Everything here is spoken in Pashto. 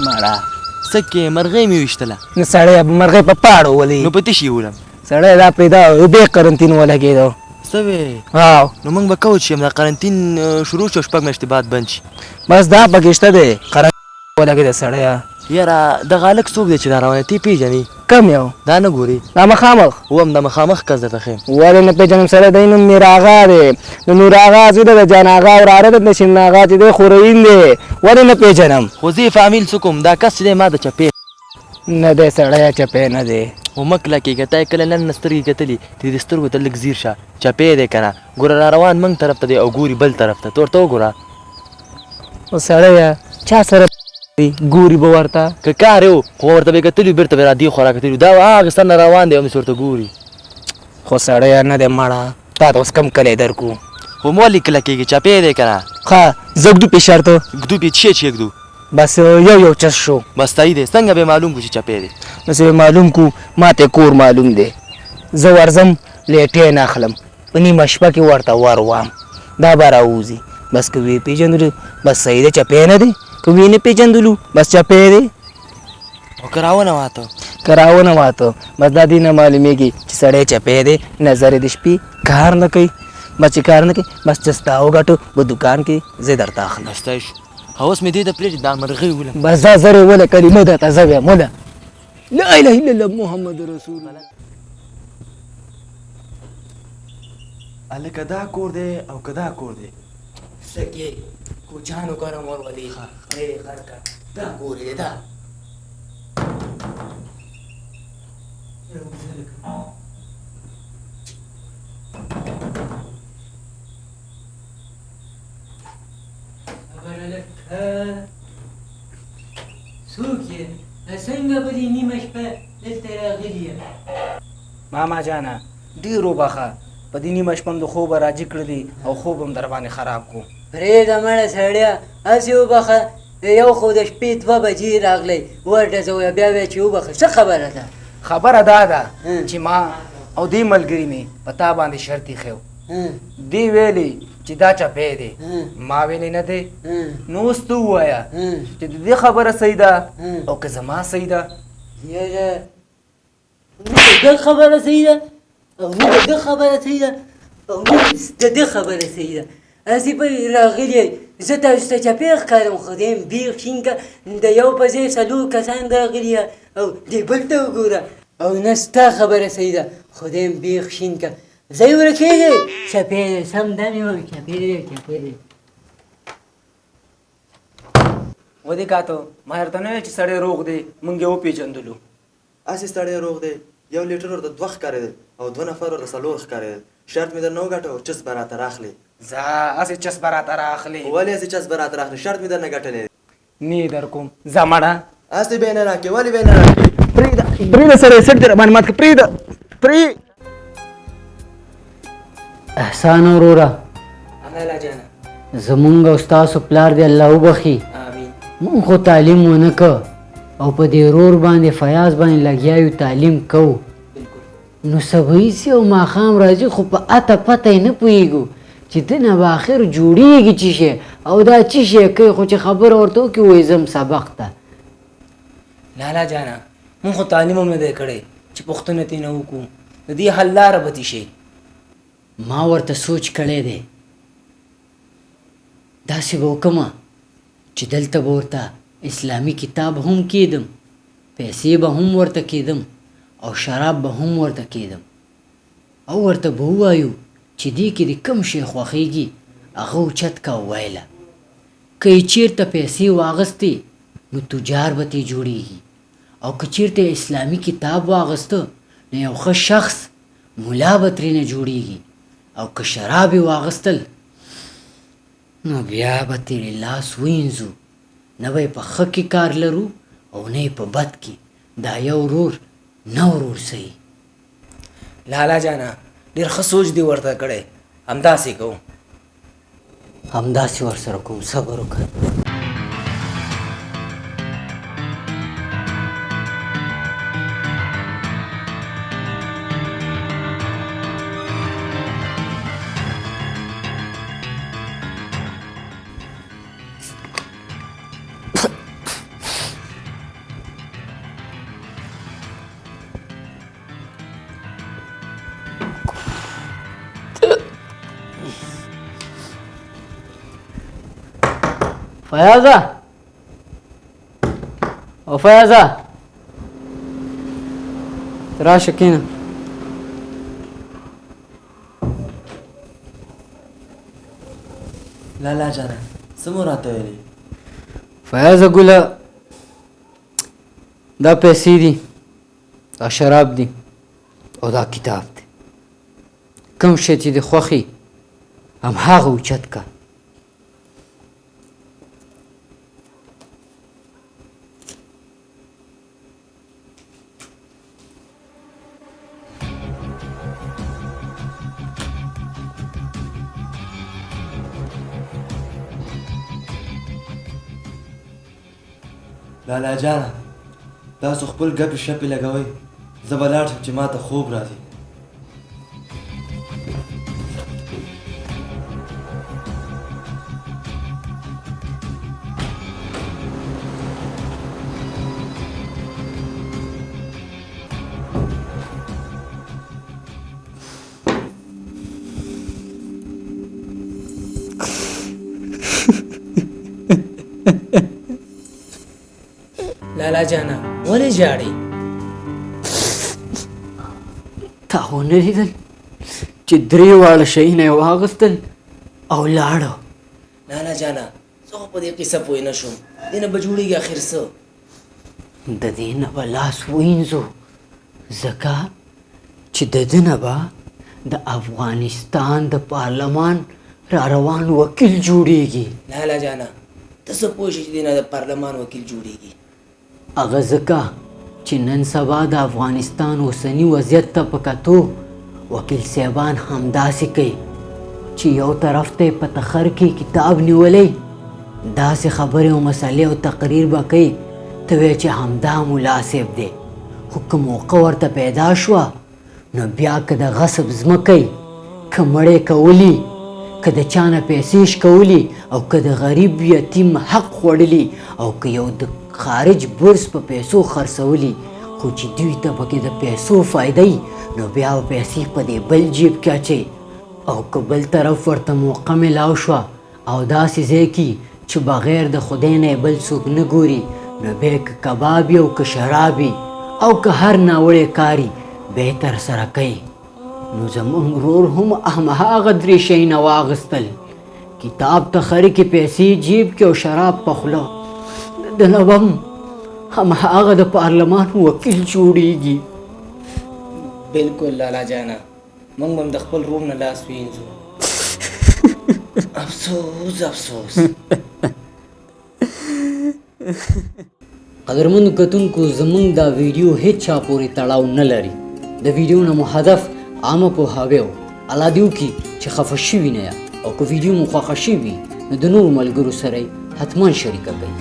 مړه سکه مرغۍ مې ویشتله نو سړی مرغۍ په پاړو ولي نو په تشي ولم سړی دا پیدا اوبې قرنطین ولګېدو څه وې او نو موږ به کوچ یم دا قرنطین شروع شو 6 میاشتې بعد بند شي بس دا پکې شته دی قرنطین ولګېده سړیه یاره دغه هلک څوک دی چې دا روان دی تی پیژنې کم یو دا نه ګوري دا مخامخ وم د مخامخ کس درته ښیم ولې نه پېژنم سړی دی نوم میر آغا دی نو نور آغا زوی دی د جان آغا وراره دی د شین آغا چې دی خوروین دی ولې نه پېژنم خو زه یې فامیل څه کوم دا کس چې دی ما د چپې نه دی سړی چپی نه دی خو مه کلکېږه تا یې کله نن سترګې کتلي ته د سترګو ته لږ ځیر شه چپې دی که نه ګوره را روان موږ طرف ته دی او ګوري بل طرف ته ورته وګوره او سړیه چا سره ګوري به ورته که کار یې و خو ورته به یې کتلي بېرته به یې را دې خوا را کتلي دا هغه سر نه روان دی او همداسې ورته ګوري خو سړیه نه دی مړه تا ته اوس کم کلی درکو خو مه ولې کلکېږي چپې دی که نه ښه زګدو پې شرطو ږدو پې چې چېږدو بس یو چس شو بس صحیح دی څنګه به معلوم کړو چې چپې دی بس معلوم کو ما ته کور معلوم دی زه ورځم لیټې نه اخلم په نیمه شپه کې ورته ور وام دا به راوځي بس که ویې پېژندلو بس صحیح دی چپی نه دی که ویې نه پېژندلو بس چپی دی او که راونواته که راونواته بس دا دې نه معلومېږي چې سړی چپی دی نظر یې د شپې کار نه کوي بس چې کار نه کوي بس چستا وګټو په دوکان کې زه درته اخلم بس طی شو اوس مې دې ته پرېږدي دا مرغۍ ولم بس دا زر یې وله کلمه درته زه وایم وله لا اله الا الله محمد رسول الله هلکه دا کور دی او که دا کور دی سکه کوچانو کرم ور ولي خیر خرکا دا کور دی دا څوک یې څنګه په دې نیمه شپه دلته راغلي یم ماما جانا ډېر وبخه په دې نیمه شپه م د خوبه راجګ کړلي او خوب هم در باندې خراب کو پرېږده مړه سړیه هسې وبخه یو خو د شپې 2 بجې راغلی ورډزویه بیا وایه چې وبخه څه خبره ده خبره دا ده چې ما او دې ملګري مې په تا باندې شرط ایښی دی ویلې چې دا چپی دی ما ویلې نه دی نو اوس ته ووایه چې د دې خبره صحیح ده او که زما صحیح ده یاره نو د ده خبره صحیح ده او نو د ده خبره صحیح ده او نو د ده خبره صحیح ده هسې به راغلي زه تاسو ته چپی ښکارم خدایم بیخ شین که د یو په ځای 4 کسان راغلي او دې بل ته وګوره او نه ستا خبره صحیح ده خدایم بیخ شین که ځای ورکېږي چپی دی سم دمې وم چپی دی چپی دی ودې کاتو ما درته نه ویل چې سړی روغ دی موږ یې وپېژندلو هسې سړی روغ دی 1 لیټر ورته 2 ښکارېدل او 2 نفر ورته 4 ښکارېدل شرط مې در نه وګټه چس به راته راخلې ځه هسې چس به راته راخلې ولې هسې چس به راته راخلې شرط مې در نه ګټلی نه در کوم ځه مړه هسې به یې نه راکړې ولې به یې نه راکړې پرېږده سړی سټ دې راباندې مات کړه پرېږده احسان وروره الله جانه زمونږ او ستاسو پلار دی الله وبخي آمین مونږ خو تعلیم ونه که او په دې رور باندې فیاض باندې لګیا یو تعلیم کوو نو سبایي سي او ماښام راځي خو په اته پته یې نه پوهېږو چې ده نه به آخر جوړېږي څه شی او دا څه شی کوي خو چې خبره ورته وکړي وایي ځم سبق ته لالا جانه مونږ خو تعلیم هم نه دی کړی چې پوښتنه ترې نه وکړو د دې حل لاره به تې شي ما ورته سوچ کړی دی داسې به وکړمه چې دلته به ورته اسلامي کتاب هم کېدم پیسې به هم ورته کېدم او شراب به هم ورته کېدم او ورته به ووایو چې دې کې د کوم شی خوښېږي هغه اوچت که وویله که یې چېرته پیسې واغستې نو تجار به ترې جوړېږي او که چېرته اسلامي کتاب واغسته نو یو ښه شخص ملا به ترېنه جوړېږي او که شراب یې واغستل نو بیا به ترې لاس وینځو نه به یې په ښه کې کار لرو او نه یې په بد کې دا یو ورور نه ورور صحیح لالا جانا ډېر ښه سوچ دی ورته کړی همداسې کوو همداسې ورسره کوم صبر وکړه فیاضه او فیاضه راشه کېنه. لالا جانه څه مو راته ویلې؟ فیاضه ګله دا پیسې دي، دا شراب دي او دا کتاب دی. کوم شی چې دې خوښي همهغه اوچت که. لالا جانه تاسو خپل ګپې شپې لګوئ، زه به لاړ شم چې ما ته خوب راځي. لالا جانا ولې ژاړې؟ تا ونه لیدل چې درې واړه شیونه یې واخیستل او لاړه؟ لالا جانا زه خو په دې قصه پوه نه شوم، دې نه به جوړېږي اخر څه؟ د دې نه به لاس ووینځو ځکه چې د ده نه به د افغانستان د پارلمان را روان وکیل جوړیږي. لالا جانا ته څه پوه شې چې دې نه د پارلمان وکیل جوړیږي؟ هغه ځکه چې نن سبا د افغانستان اوسني وضعیت ته په کتو وکیل صاحبان همداسې کوي چې یو طرف ته یې په تخر کې کتاب نیولی، داسې خبرې او مسئلې او تقریر به کوي ته وایې چې همدا ملا صاحب دی. خو که موقع ورته پیدا شوه نو بیا که د غصب ځمکه یي، که مړې کولی، که د چا نه پیسې شکولي، او که د غریب یتیم حق خوړلي، او که یو د خارج برس په پیسو خرڅولي، خو چې دوی ته پکې د پیسو فایده وي نو بیا به پیسې په دې بل جیب کې اچوي. او که بل طرف ورته موقع میلاو شوه او داسې ځای کې چې بغیر د خدای نه بل څوک نه ګوري نو بیا که کباب وي او که شراب وي او که هر ناوړی کار وي بیا یې ترسره کوي. نو زموږ ورور هم همهغه درې شیونه واخیستل، کتاب ته خرې کې پیسې جیب کې او شراب په خوله. د نه به همهغه د پارلمان وکیل جوړیږي. بالکل لالا جانا موږ به هم د خپل روم نه لاس وینځو. افسوس افسوس. قدرمنو کتونکو زموږ دا ویډیو هیڅ چا پورې تړاو نه لري. د ویډیو نه مو هدف عامه پوهاوی و. الله دې وکړي چې خفه شوي نه یا او که ویډیو مو خوښه شوي نو د نورو ملګرو سره یې حتما شریکه کړئ.